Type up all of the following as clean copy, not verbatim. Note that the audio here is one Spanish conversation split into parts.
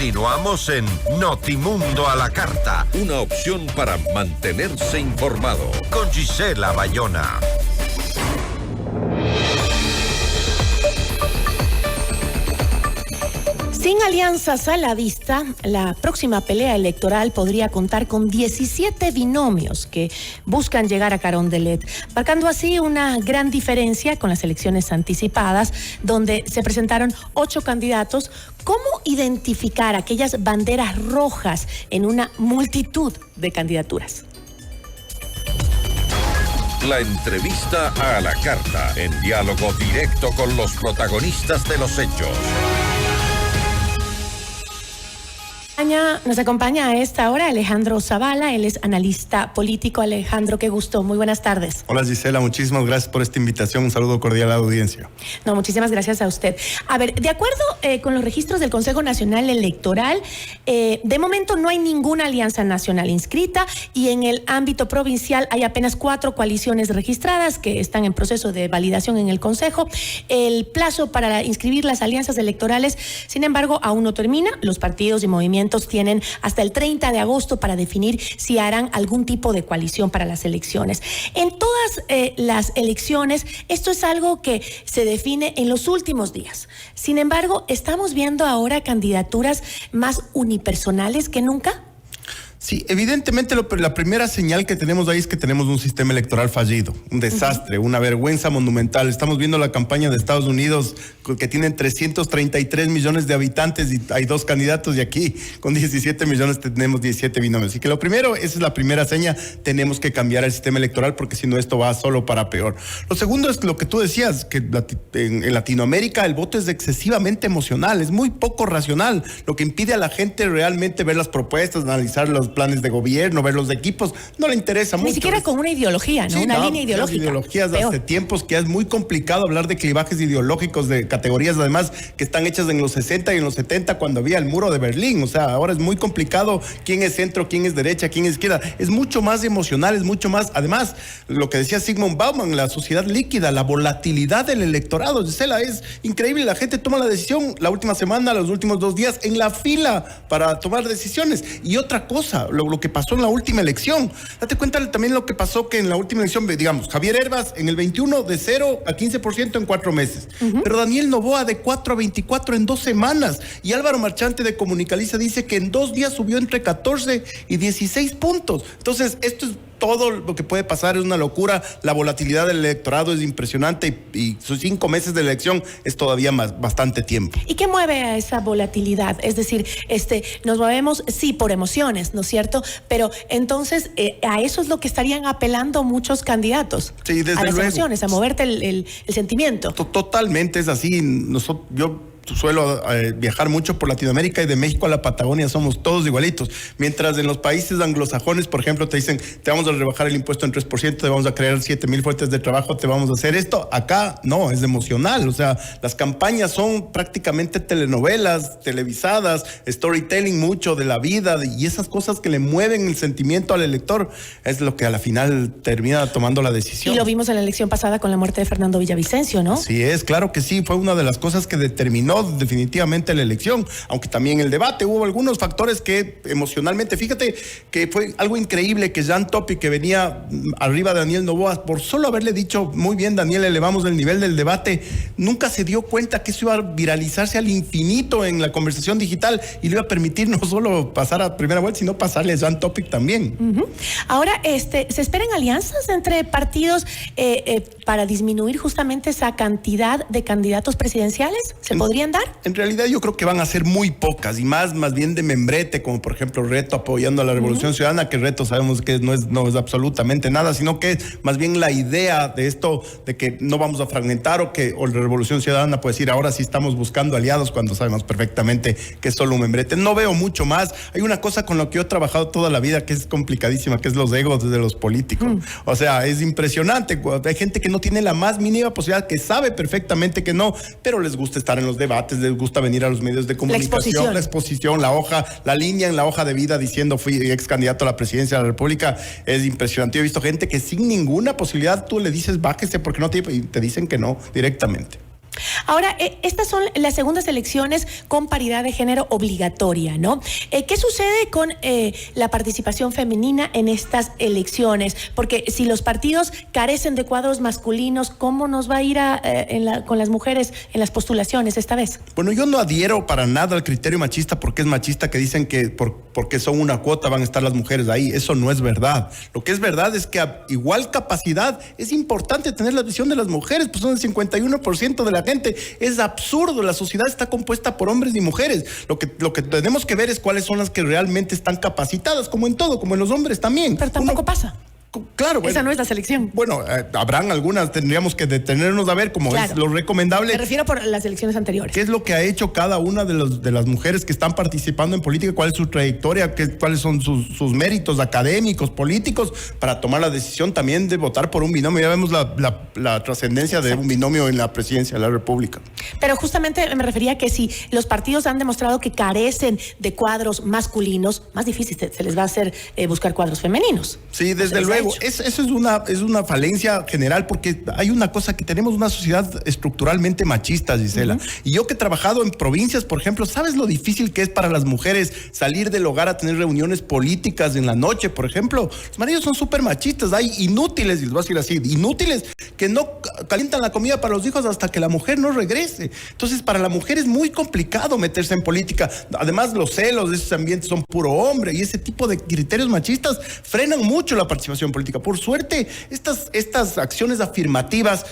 Continuamos en Notimundo a la Carta. Una opción para mantenerse informado. Con Gisela Bayona. Sin alianzas a la vista, la próxima pelea electoral podría contar con 17 binomios que buscan llegar a Carondelet, marcando así una gran diferencia con las elecciones anticipadas, donde se presentaron 8 candidatos. ¿Cómo identificar aquellas banderas rojas en una multitud de candidaturas? La entrevista a la carta, en diálogo directo con los protagonistas de los hechos. Nos acompaña a esta hora Alejandro Zavala, él es analista político. Alejandro, qué gusto, muy buenas tardes. Hola Gisela, muchísimas gracias por esta invitación, un saludo cordial a la audiencia. No, muchísimas gracias a usted. A ver, de acuerdo con los registros del Consejo Nacional Electoral, de momento no hay ninguna alianza nacional inscrita y en el ámbito provincial hay apenas 4 coaliciones registradas que están en proceso de validación en el Consejo. El plazo para inscribir las alianzas electorales, sin embargo, aún no termina. Los partidos y movimientos tienen hasta el 30 de agosto para definir si harán algún tipo de coalición para las elecciones. En todas las elecciones, esto es algo que se define en los últimos días. Sin embargo, estamos viendo ahora candidaturas más unipersonales que nunca. Sí, evidentemente la primera señal que tenemos ahí es que tenemos un sistema electoral fallido, un desastre, una vergüenza monumental. Estamos viendo la campaña de Estados Unidos que tienen 333 millones de habitantes y hay 2 candidatos y aquí con 17 millones tenemos 17 binomios. Así que lo primero, esa es la primera seña, tenemos que cambiar el sistema electoral porque si no esto va solo para peor. Lo segundo es lo que tú decías, que en Latinoamérica el voto es excesivamente emocional, es muy poco racional, lo que impide a la gente realmente ver las propuestas, analizar los planes de gobierno, ver los equipos, no le interesa mucho. Ni siquiera con una ideología, ¿no? Sí, una línea ideológica. Las ideologías peor. Hace tiempos que es muy complicado hablar de clivajes ideológicos de categorías, además, que están hechas en los 60 y en los 70 cuando había el muro de Berlín. O sea, ahora es muy complicado quién es centro, quién es derecha, quién es izquierda. Es mucho más emocional, es mucho más, además, lo que decía Zygmunt Bauman, la sociedad líquida, la volatilidad del electorado. Gisela, es increíble, la gente toma la decisión la última semana, los últimos 2 días, en la fila para tomar decisiones. Y otra cosa, lo que pasó en la última elección. Date cuenta también lo que pasó que en la última elección, digamos, Javier Hervas en el 21 de 0 a 15% en 4 meses. Pero Daniel Noboa de 4 a 24 en 2 semanas. Y Álvaro Marchante de Comunicaliza dice que en 2 días subió entre 14 y 16 puntos. Entonces, esto es todo lo que puede pasar, es una locura. La volatilidad del electorado es impresionante y sus 5 meses de elección es todavía bastante tiempo. ¿Y qué mueve a esa volatilidad? Es decir, nos movemos, sí, por emociones, ¿no es cierto? Pero entonces, a eso es lo que estarían apelando muchos candidatos. Sí, desde a las luego. Emociones, a moverte el sentimiento. Totalmente es así. Yo suelo viajar mucho por Latinoamérica y de México a la Patagonia somos todos igualitos. Mientras en los países anglosajones, por ejemplo, te dicen, te vamos a rebajar el impuesto en 3%, te vamos a crear 7,000 fuentes de trabajo, te vamos a hacer esto. Acá no, es emocional. O sea, las campañas son prácticamente telenovelas, televisadas, storytelling mucho de la vida y esas cosas que le mueven el sentimiento al elector es lo que a la final termina tomando la decisión. Y lo vimos en la elección pasada con la muerte de Fernando Villavicencio, ¿no? Sí, es claro que sí, fue una de las cosas que determinó definitivamente la elección, aunque también el debate hubo algunos factores que emocionalmente, fíjate que fue algo increíble que Jean Topi, que venía arriba de Daniel Noboa, por solo haberle dicho muy bien Daniel, elevamos el nivel del debate, nunca se dio cuenta que eso iba a viralizarse al infinito en la conversación digital y le iba a permitir no solo pasar a primera vuelta, sino pasarle a Jean Topic también. Ahora, ¿se esperan alianzas entre partidos para disminuir justamente esa cantidad de candidatos presidenciales? ¿Se podrían dar? En realidad yo creo que van a ser muy pocas y más bien de membrete, como por ejemplo Reto apoyando a la Revolución Ciudadana, que Reto sabemos que no es absolutamente nada, sino que es más bien la idea de esto, de que no vamos a fragmentar o la Revolución Ciudadana puede decir ahora sí estamos buscando aliados cuando sabemos perfectamente que es solo un membrete. No veo mucho más. Hay una cosa con la que yo he trabajado toda la vida que es complicadísima, que es los egos de los políticos. O sea, es impresionante. Hay gente que no tiene la más mínima posibilidad, que sabe perfectamente que no, pero les gusta estar en los debates, les gusta venir a los medios de comunicación, la exposición, la línea en la hoja de vida diciendo fui ex candidato a la presidencia de la República, es impresionante. Yo he visto gente que sin ninguna posibilidad tú le dices bájese porque no tiene, y te dicen que no directamente. Ahora, estas son las segundas elecciones con paridad de género obligatoria, ¿no? ¿Qué sucede con la participación femenina en estas elecciones? Porque si los partidos carecen de cuadros masculinos, ¿cómo nos va a ir con las mujeres en las postulaciones esta vez? Bueno, yo no adhiero para nada al criterio machista, porque es machista que dicen que porque son una cuota van a estar las mujeres ahí. Eso no es verdad. Lo que es verdad es que a igual capacidad es importante tener la visión de las mujeres, pues son el 51% de la gente. Es absurdo, la sociedad está compuesta por hombres y mujeres. Lo que tenemos que ver es cuáles son las que realmente están capacitadas, como en todo, como en los hombres también. Pero tampoco pasa. Claro, bueno, esa no es la selección. Bueno, habrán algunas, tendríamos que detenernos a ver, como claro, es lo recomendable. Me refiero por las elecciones anteriores. ¿Qué es lo que ha hecho cada una de las mujeres que están participando en política? ¿Cuál es su trayectoria? ¿Cuáles son sus méritos académicos, políticos, para tomar la decisión también de votar por un binomio? Ya vemos la trascendencia de un binomio en la presidencia de la República. Pero justamente me refería a que si los partidos han demostrado que carecen de cuadros masculinos, más difícil se les va a hacer buscar cuadros femeninos. Sí, desde luego. Eso es una falencia general, porque hay una cosa, que tenemos una sociedad estructuralmente machista, Gisela. Y yo que he trabajado en provincias, por ejemplo, ¿sabes lo difícil que es para las mujeres salir del hogar a tener reuniones políticas en la noche, por ejemplo? Los maridos son súper machistas, hay inútiles, y les voy a decir así, inútiles, que no calientan la comida para los hijos hasta que la mujer no regrese. Entonces, para la mujer es muy complicado meterse en política. Además, los celos de esos ambientes son puro hombre, y ese tipo de criterios machistas frenan mucho la participación política. Por suerte, estas acciones afirmativas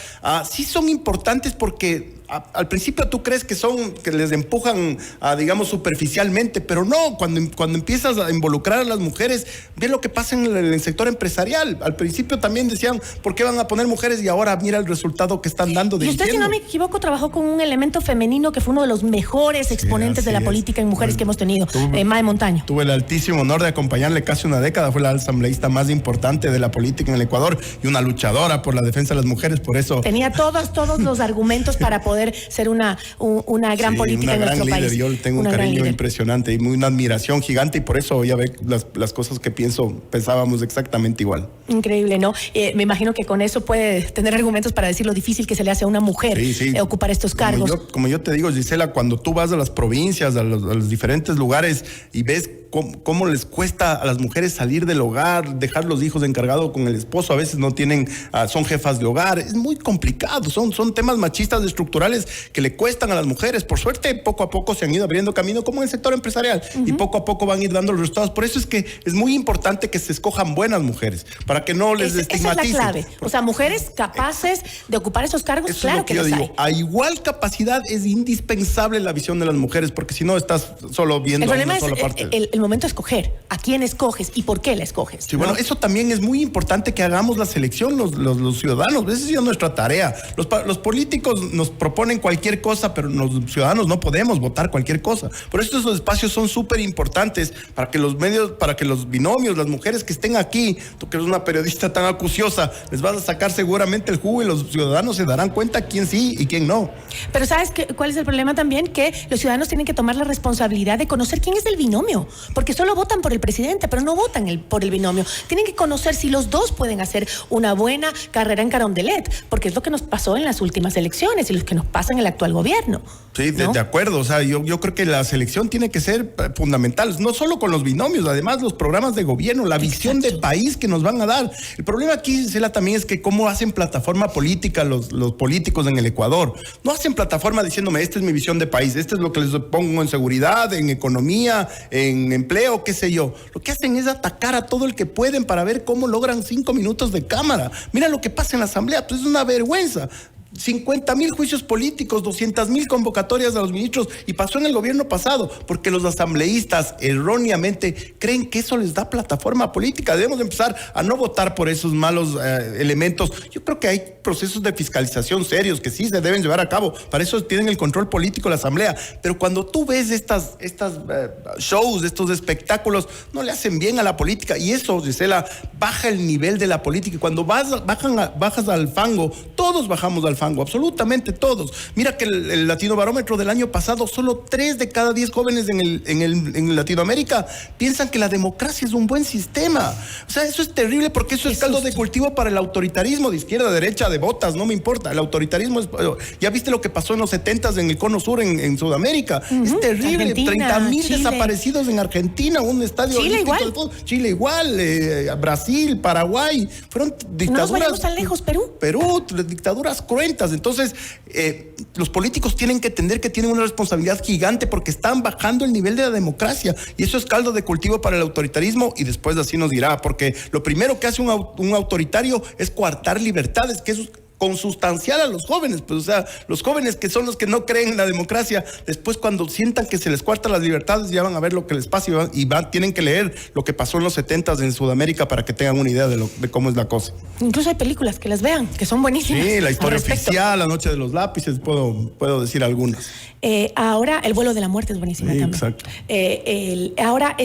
sí son importantes, porque al principio tú crees que les empujan digamos, superficialmente, pero no, cuando empiezas a involucrar a las mujeres, ve lo que pasa en el sector empresarial. Al principio también decían, ¿por qué van a poner mujeres? Y ahora mira el resultado que están dando. Y usted, si no me equivoco, trabajó con un elemento femenino que fue uno de los mejores exponentes de la política en mujeres que hemos tenido, Mae Montaño. Tuve el altísimo honor de acompañarle casi una década, fue la asambleísta más importante de la política en el Ecuador y una luchadora por la defensa de las mujeres, por eso... Tenía todos los argumentos para poder ser una gran política en nuestro país. Yo tengo un cariño impresionante y una admiración gigante, y por eso ya ve las cosas que pensábamos exactamente igual. Increíble, ¿no? Me imagino que con eso puede tener argumentos para decir lo difícil que se le hace a una mujer ocupar estos cargos. Como yo te digo, Gisela, cuando tú vas a las provincias, a los diferentes lugares y ves cómo les cuesta a las mujeres salir del hogar, dejar los hijos encargados con el esposo, a veces no tienen, son jefas de hogar, es muy complicado, son temas machistas estructurales que le cuestan a las mujeres. Por suerte, poco a poco se han ido abriendo camino, como en el sector empresarial, y poco a poco van a ir dando los resultados. Por eso es que es muy importante que se escojan buenas mujeres, para que no les estigmaticen. Esa es la clave. O sea, mujeres capaces de ocupar esos cargos, eso claro es lo que yo digo. A igual capacidad es indispensable la visión de las mujeres, porque si no estás solo viendo una sola parte. El momento de escoger, a quién escoges y por qué la escoges. Sí, bueno, eso también es muy importante, que hagamos la selección los ciudadanos. Esa es nuestra tarea. Los políticos nos proponen cualquier cosa, pero los ciudadanos no podemos votar cualquier cosa. Por eso esos espacios son súper importantes, para que los medios, para que los binomios, las mujeres que estén aquí, tú que eres una periodista tan acuciosa, les vas a sacar seguramente el jugo, y los ciudadanos se darán cuenta quién sí y quién no. Pero ¿sabes cuál es el problema también? Que los ciudadanos tienen que tomar la responsabilidad de conocer quién es el binomio, porque solo votan por el presidente, pero no votan por el binomio. Tienen que conocer si los dos pueden hacer una buena carrera en Carondelet, porque es lo que nos pasó en las últimas elecciones y lo que nos pasa en el actual gobierno. Sí, ¿no? De acuerdo. O sea, yo creo que la selección tiene que ser fundamental, no solo con los binomios, además los programas de gobierno, la visión de país que nos van a dar. El problema aquí, Gisela, también es que cómo hacen plataforma política los políticos en el Ecuador. No hacen plataforma diciéndome, esta es mi visión de país, esto es lo que les pongo en seguridad, en economía, en empleo, qué sé yo. Lo que hacen es atacar a todo el que pueden para ver cómo logran 5 minutos de cámara. Mira lo que pasa en la asamblea, pues es una vergüenza. 50,000 juicios políticos, 200,000 convocatorias a los ministros, y pasó en el gobierno pasado, porque los asambleístas erróneamente creen que eso les da plataforma política. Debemos empezar a no votar por esos malos elementos. Yo creo que hay procesos de fiscalización serios que sí se deben llevar a cabo, para eso tienen el control político la asamblea, pero cuando tú ves estas shows, estos espectáculos, no le hacen bien a la política, y eso, Gisela, baja el nivel de la política. Y cuando bajas al fango, todos bajamos al fango, mango, absolutamente todos. Mira que el Latinobarómetro del año pasado, solo 3 de cada 10 jóvenes en Latinoamérica piensan que la democracia es un buen sistema. O sea, eso es terrible porque eso es caldo de cultivo para el autoritarismo de izquierda, derecha, de botas, no me importa. El autoritarismo es... Ya viste lo que pasó en los 70s en el Cono Sur en Sudamérica. Es terrible. Argentina, 30,000 desaparecidos en Argentina, un estadio... Chile igual. Chile igual, Brasil, Paraguay. Fueron dictaduras... No nos vayamos tan lejos, Perú. Perú, dictaduras cruentas. Entonces, los políticos tienen que entender que tienen una responsabilidad gigante porque están bajando el nivel de la democracia. Y eso es caldo de cultivo para el autoritarismo y después así nos dirá, porque lo primero que hace un autoritario es coartar libertades, que eso es consustancial a los jóvenes, pues, o sea, los jóvenes que son los que no creen en la democracia, después cuando sientan que se les coartan las libertades, ya van a ver lo que les pasa tienen que leer lo que pasó en los 70s en Sudamérica para que tengan una idea de cómo es la cosa. Incluso hay películas que las vean, que son buenísimas. Sí, La Historia Oficial, La Noche de los Lápices, puedo decir algunas. Ahora, El Vuelo de la Muerte es buenísima también. Exacto. Ahora,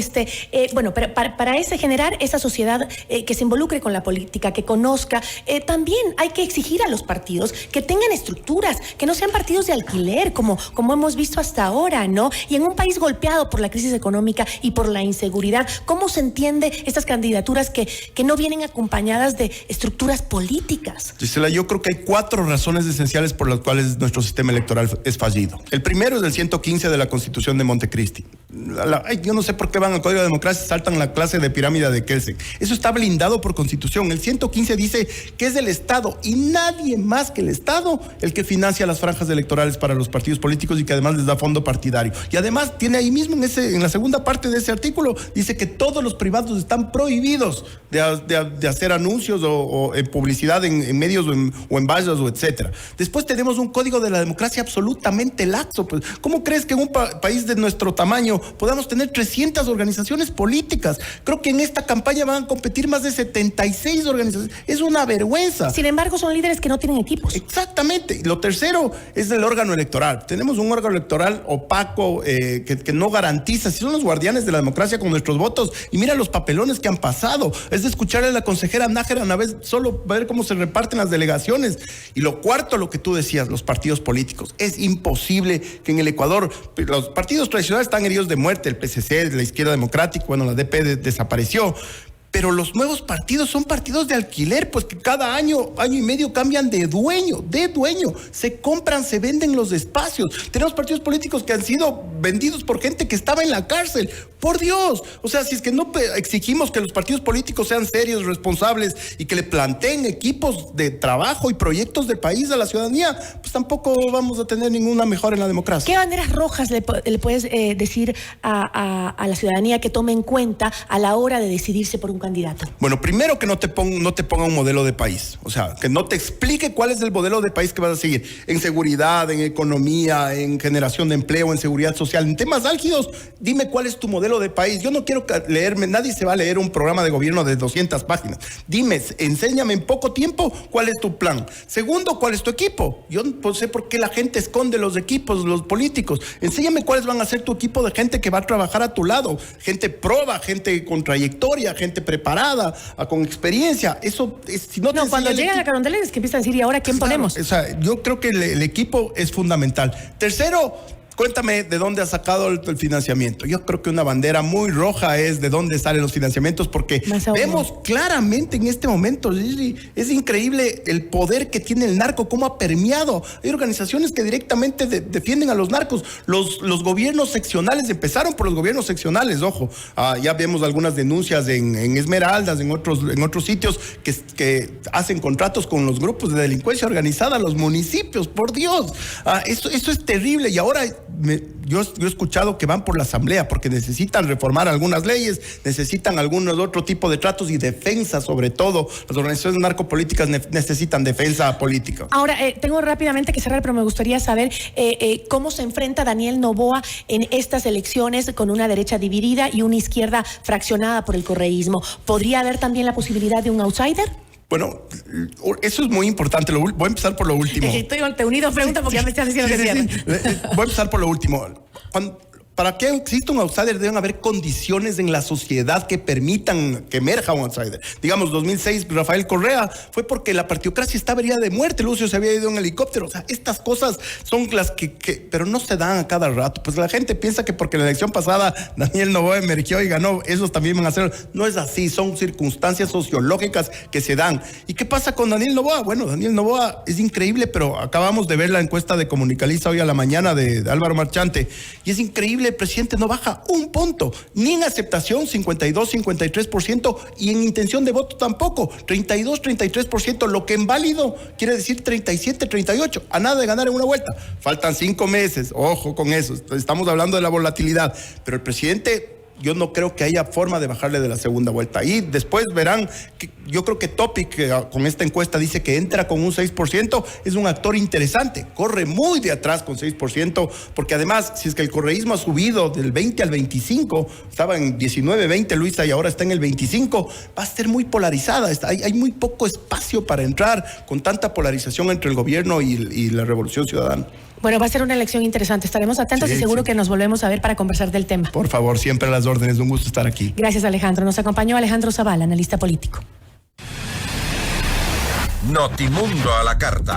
bueno, para generar esa sociedad que se involucre con la política, que conozca, también hay que exigir a los partidos que tengan estructuras, que no sean partidos de alquiler, como hemos visto hasta ahora, ¿no? Y en un país golpeado por la crisis económica y por la inseguridad, ¿cómo se entiende estas candidaturas que no vienen acompañadas de estructuras políticas? Gisela, yo creo que hay 4 razones esenciales por las cuales nuestro sistema electoral es fallido. El primero es el 115 de la Constitución de Montecristi. Yo no sé por qué van al Código de Democracia y saltan la clase de pirámide de Kelsen. Eso está blindado por Constitución. El 115 dice que es el Estado y nadie más que el Estado el que financia las franjas electorales para los partidos políticos y que además les da fondo partidario. Y además tiene ahí mismo en la segunda parte de ese artículo, dice que todos los privados están prohibidos de hacer anuncios o publicidad en medios o en vallas o etcétera. Después tenemos un Código de la Democracia absolutamente laxo. Pues, ¿cómo crees que en un país de nuestro tamaño podamos tener 300 organizaciones políticas? Creo que en esta campaña van a competir más de 76 organizaciones. Es una vergüenza. Sin embargo, son líderes que no tienen equipos. Exactamente. Lo tercero es el órgano electoral. Tenemos un órgano electoral opaco que no garantiza. Si son los guardianes de la democracia con nuestros votos. Y mira los papelones que han pasado. Es de escucharle a la consejera Nájera una vez solo ver cómo se reparten las delegaciones. Y lo cuarto, lo que tú decías, los partidos políticos. Es imposible que en el Ecuador los partidos tradicionales están heridos de muerte. El PCC, la Izquierda Democrática, bueno, la DP desapareció. Pero los nuevos partidos son partidos de alquiler, pues que cada año y medio cambian de dueño. Se compran, se venden los espacios. Tenemos partidos políticos que han sido vendidos por gente que estaba en la cárcel. Por Dios. O sea, si es que no exigimos que los partidos políticos sean serios, responsables y que le planteen equipos de trabajo y proyectos de país a la ciudadanía, pues tampoco vamos a tener ninguna mejora en la democracia. ¿Qué banderas rojas le puedes decir a la ciudadanía que tome en cuenta a la hora de decidirse por un candidato? Bueno, primero que no te ponga un modelo de país. O sea, que no te explique cuál es el modelo de país que vas a seguir. En seguridad, en economía, en generación de empleo, en seguridad social, en temas álgidos, dime cuál es tu modelo de país. Yo no quiero leerme, nadie se va a leer un programa de gobierno de 200 páginas. Dime, enséñame en poco tiempo cuál es tu plan. Segundo, cuál es tu equipo. Yo no sé por qué la gente esconde los equipos, los políticos. Enséñame cuáles van a ser tu equipo de gente que va a trabajar a tu lado. Gente proba, gente con trayectoria, gente preparada, con experiencia. Eso es, si no te cuando llegan a Carondelet es que empiezan a decir, ¿y ahora quién ponemos? O sea, yo creo que el equipo es fundamental. Tercero, cuéntame de dónde has sacado el financiamiento. Yo creo que una bandera muy roja es de dónde salen los financiamientos, porque vemos claramente en este momento, es increíble el poder que tiene el narco, cómo ha permeado. Hay organizaciones que directamente defienden a los narcos. Los gobiernos seccionales, empezaron por los gobiernos seccionales, ojo. Ya vemos algunas denuncias en Esmeraldas, en otros sitios que hacen contratos con los grupos de delincuencia organizada, los municipios, por Dios. Eso es terrible. Y ahora yo he escuchado que van por la asamblea porque necesitan reformar algunas leyes, necesitan algunos otro tipo de tratos y defensa, sobre todo. Las organizaciones narcopolíticas necesitan defensa política. Ahora, tengo rápidamente que cerrar, pero me gustaría saber cómo se enfrenta Daniel Noboa en estas elecciones con una derecha dividida y una izquierda fraccionada por el correísmo. ¿Podría haber también la posibilidad de un outsider? Bueno, eso es muy importante. Voy a empezar por lo último. Estoy unido pregunta porque ya me estás diciendo que cierre. Voy a empezar por lo último. para que exista un outsider deben haber condiciones en la sociedad que permitan que emerja un outsider. Digamos, 2006, Rafael Correa fue porque la partiocracia estaba herida de muerte, Lucio se había ido en helicóptero. O sea, estas cosas son las que pero no se dan a cada rato. Pues la gente piensa que porque la elección pasada Daniel Noboa emergió y ganó, esos también van a hacer. No es así, son circunstancias sociológicas que se dan. ¿Y qué pasa con Daniel Noboa? Bueno, Daniel Noboa es increíble, pero acabamos de ver la encuesta de Comunicaliza hoy a la mañana de Álvaro Marchante, y es increíble, el presidente no baja un punto, ni en aceptación 52, 53%, y en intención de voto tampoco, 32, 33%, lo que en válido quiere decir 37, 38, a nada de ganar en una vuelta. Faltan 5 meses, ojo con eso, estamos hablando de la volatilidad, pero el presidente, yo no creo que haya forma de bajarle de la segunda vuelta. Y después verán, que yo creo que Topic con esta encuesta dice que entra con un 6%, es un actor interesante, corre muy de atrás con 6%, porque además, si es que el correísmo ha subido del 20 al 25, estaba en 19, 20 Luisa y ahora está en el 25, va a ser muy polarizada, hay muy poco espacio para entrar con tanta polarización entre el gobierno y la Revolución Ciudadana. Bueno, va a ser una elección interesante. Estaremos atentos y seguro que nos volvemos a ver para conversar del tema. Por favor, siempre a las órdenes. Un gusto estar aquí. Gracias, Alejandro. Nos acompañó Alejandro Zavala, analista político. Notimundo a la carta.